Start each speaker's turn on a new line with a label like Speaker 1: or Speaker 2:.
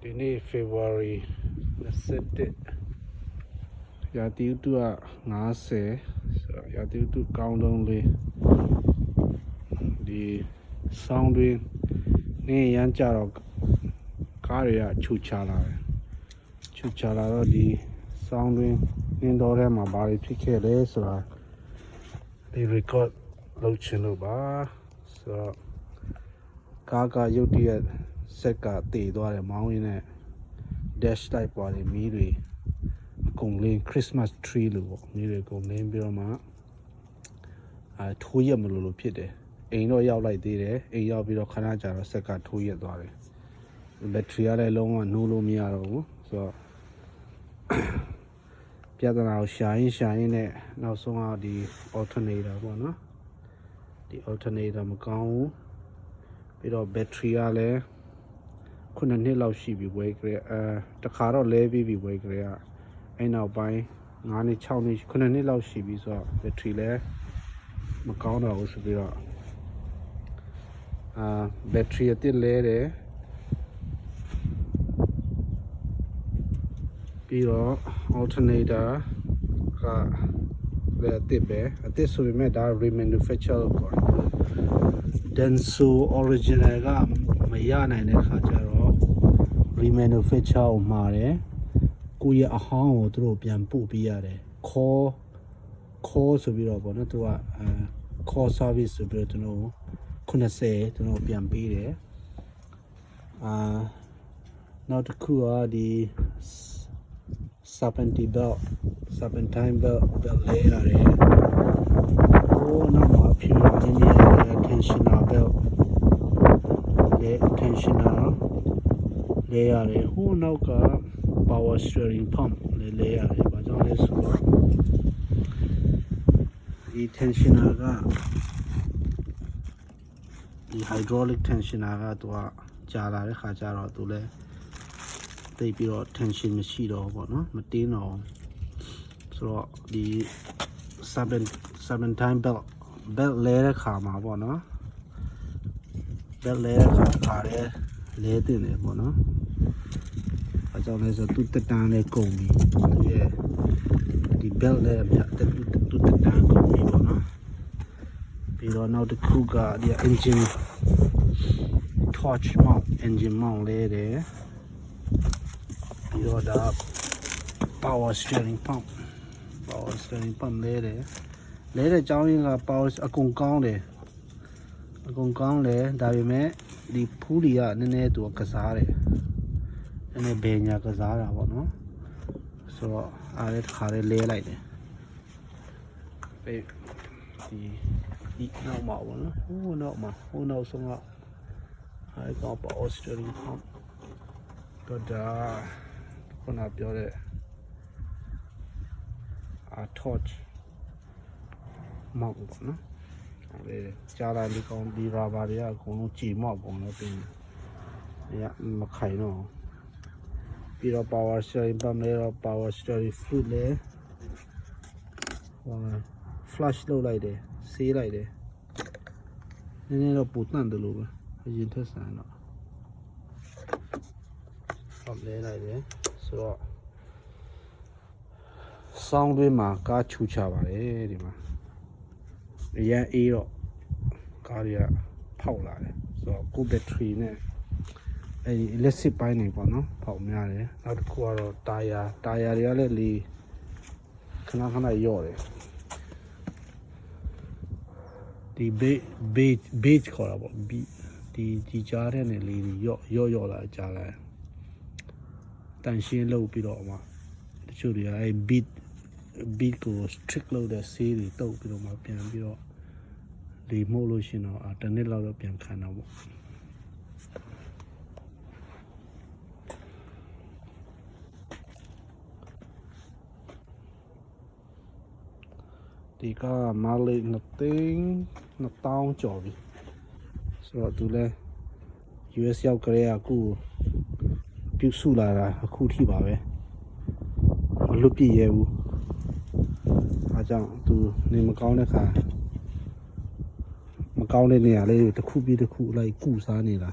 Speaker 1: ဒီနေ့ February 21ရာသီဥတုက50ဆိုတော့ရာသီဥတုကောင်းတုံးလေးဒီဆောင်းတွင်နေရမ်းကြတော့ကားတွေကခြူချလာတယ်ခြူချလာတော့ဒီဆောင်းတွင်နင်းတော်ထဲမှာဘာတွေဖြစ်ခဲ့လဲဆိုတာဒီ record လုပ်ချင်လို့ပါဆိုတော့ကားကရုတ်တရက်ဆက်ကတည်သွားတယ်မောင်းရင်းနဲ့ dash light ပေါ်နေမီးတွေအကုန်လင်း Christmas tree လို့ပေါ့မီးတွေအကုန်လင်းပြီးတော့မှထိုးရက်မလို့ဖြစ်တယ်အိမ်တော့ရောက်လိုက်သေးတယ်အိမ်ရောက်ပြီးတော့ခဏကြာတော့ဆက်ကထိုးရက်သွားတယ်ဘက်ထရီကလည်းလုံးဝနိုးလို့မရတော့ဘူးဆိုတော့ပြဿနာကိုရှာရင်းနဲ့နောက်ဆုံးကဒီ alternator ပေါ့နော်ဒီ alternator မကောင်းဘူးပြီးတော့ဘက်ထရီကလည်းခုနှစ်နှစ်လောက်ရှိပြီဝယ်ကြရတခါတော့လဲပြီးပြီဝယ်ကြရအဲ့နောက်ပိုင်း9နှစ်6နှစ်ခုနှစ်နှစ်လောက်ရှိပြီဆိုတော့ဘက်ထရီလည်းမကောင်းတော့ဘူးဆိုပြီးတော့ဘက်ထရီအစ်စ်လဲတယ်ပြီးတော့ alternator ကလည်းအစ်ဆိုပေမဲ့ဒါ remanufacture လို့ခေါ်တယ် Denso original ကမရနိုင်တဲ့ခါကျတော့ remanufacture ကိုမှာတယ်ကိုယ့်ရဲ့အဟောင်းကိုသူတို့ပြန်ပို့ပေးရတယ် call ဆိုပြီးတော့ပေါ့နော်သူကcall service ဆိုပြီးတော့ကျွန်တော်90ကျွန်တော်ပြန်ပေးတယ်နောက်တစ်ခုကဒီ serpentine belt လေးရတယ်ဟိုနောက်မှာဖြူရင်းနေရတဲ့ tensioner belt လေး tensioner လေးရတယ်ဟိုနောက်က power steering pump လေးရတယ်ဘာကြောင့်လဲဆိုတော့ဒီ tensioner ကဒီ hydraulic tensioner ကသူကကြာလာတဲ့ခါကျတော့သူလည်းတိတ်ပြီးတော့ tension မရှိတော့ဘူးပေါ့နော်မတင်းတော့ဆိုတော့ဒီ serpentine belt လဲတဲ့ခါမှာပေါ့နော် belt လဲတဲ့ခါလဲတင်တယ်ပေါ့နော်အဲကြောင့်လဲဆိုသူတက်တန်းလေးကုန်ပြီသူရဲ့ဒီ belt လဲသူတက်တန်းကုန်ပြီပေါ့နော်ပြီးတော့နောက်တစ်ခုကဒီ engine torch mount engine mount လဲတယ်ပြီးတော့ဒါ power steering pump လဲတဲ့ကြောင်းရင်းက power အကုန်ကောင်းတယ်ဒါပေမဲ့ဒီဖူးတွေကနည်းနည်းသူကစားတယ်နည်းနည်းဘယ်ညာကစားတာပေါ့နော်ဆိုတော့အားလည်းတစ်ခါလေးလဲလိုက်တယ်ဒီနောက်မှာပေါ့နော်ဟိုနောက်ဆုံးကအဲ့ကောင် power steering pump တော့ဒါခုနပြောတဲ့torch mount ပေါ့နော်အဲကြားလာဒီကောင်ဒီ rubber တွေကအကုန်လုံးကြည်မောက်ကုန်တော့ပြင်ရမခိုင်တော့ပြီးတော့ power steering pump နဲ့တော့ power steering fluid လဲflush လုပ်လိုက်တယ်ဆေးလိုက်တယ်နည်းနည်းတော့ပူတန့်တယ်လို့ပဲအရင်ထက်ဆန်တော့လဲလိုက်တယ်ဆိုတော့ဆောင်းတွင်းမှာကားခြူချပါတယ်ဒီမှာအရင်အေးတော့ကားတွေကဖောက်လာတယ်ဆိုတော့ကိုဘက်ထရီနဲ့အဲဒီ electric ပိုင်းတွေပေါ့နော်ဖောက်များတယ်နောက်တစ်ခုကတော့တာယာတွေကလည်းလေခဏရော့တယ်ဒီ beige ခေါ်တာပေါ့ဒီကြားတဲ့နဲ့လေရော့လာကြားလာတန်ရှင်းလုပ်ပြီးတော့မှတချို့တွေကအဲ beat ကို strict လုပ်တဲ့ဆေးတွေတုပ်ပြီးတော့မှပြန်ပြီးတော့လေမှုတ်လို့ရှင်တော့တစ်နှစ်လောက်တော့ပြန်ခံတော့ပေါ့ဒီကမာလေး2000ကျော်ပြီဆိုတော့သူလဲ US ရောက်ကြတဲ့အခုပြုစုလာတာအခုထိပါပဲမလွတ်ပြည့်ရဲဘူးအားကြောင့်သူနေမကောင်းတဲ့ခါမကောင်းတဲ့နေရာလေးတစ်ခုပြီးတစ်ခုလိုက်ကုစားနေတာ